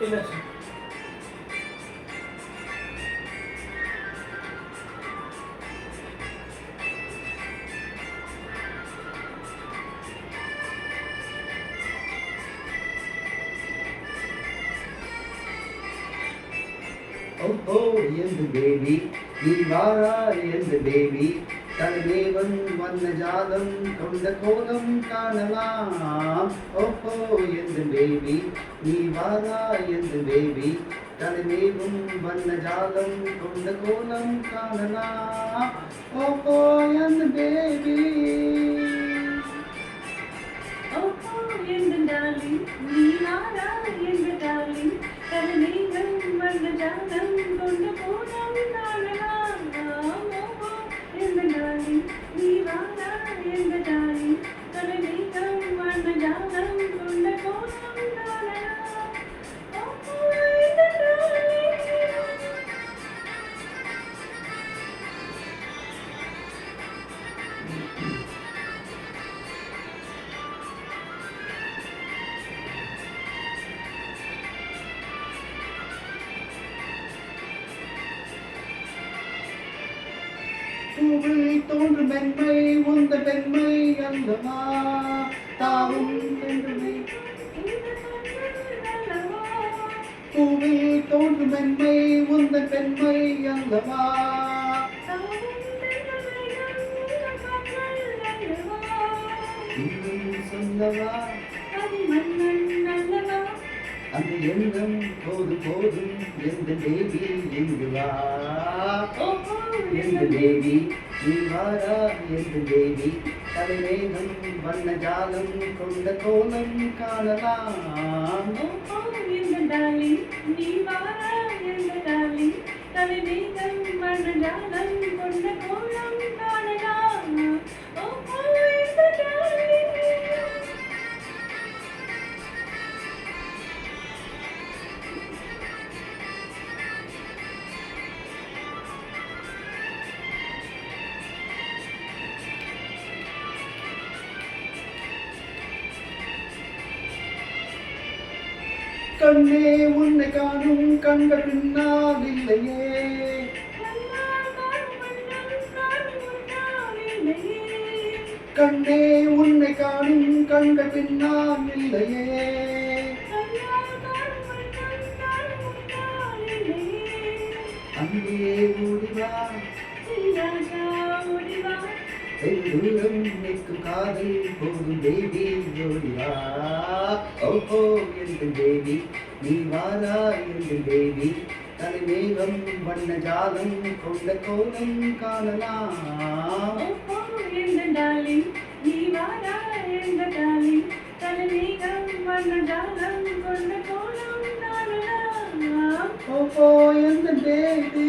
இல்ல Oh, in the baby, Nivara in the baby, தலைதேவன் வந்த ஜாதம் கொண்ட கோலம் காணலாம். ஓஹோ எந்த பேபி நீ வாரா எந்த பேபி தலைதேவன் வந்த ஜாதம் கொண்ட கோலம் காணலாம். ஓஹோ எந்த பேபி ஓஹோ எந்த டார்லிங் நீ வாரா எந்த டார்லிங் தலைநீகம் வந்த ஜாதம் கொண்ட கோலம் காணலாம். ஓஹோ எந்த டார்லிங் நீ வாரா எந்த டார்லிங் தலைநீகம் வந்த ஜாதம் கொண்ட கோலம் காணலாம். ஓஹோ எந்த டார்லிங் பூவில் தோன்றும் பெண்மை உந்த பெண்மை அல்லவா தாவும் பெண்மை பூவில் தோன்றும் பெண்மை உந்த பெண்மை அல்லவா இன்னும் சொல்லவா அந்த எண்ணம் போதும் போதும் எந்த தேவி எங்கு வா எந்த தேவி நீ வாரா எந்த தேவி தலைவேகம் வண்ண ஜாலம் கொண்ட கோலம் காணலாம். எந்த டார்லிங் நீ வாரா எந்த டார்லிங் தலைநீகம் வந்த ஜாதம் கொண்ட கோலம் காணலாம். ஓஹோ எந்த டார்லிங் கண்ணே உன்னை காணும் கண்கள் பின்னால் இல்லையே கண்ணே உன்னை காணும் கண்கள் பின்னால் இல்லையே அங்கே ஓடிவா தூரம் நிற்கும் காதல் போகும் தேவி ஓடிவா. ஓஹோ எந்த தேவி நீ வாரா எந்த தேவி தலைமேகம் வண்ண ஜாலம் கொண்ட கோலம் காணலாம். எந்த டார்லிங் நீ வாரா எந்த டார்லிங் தலைநீகம் வந்த ஜாதம் கொண்ட கோலம் காணலாம். ஓஹோ எந்த தேவி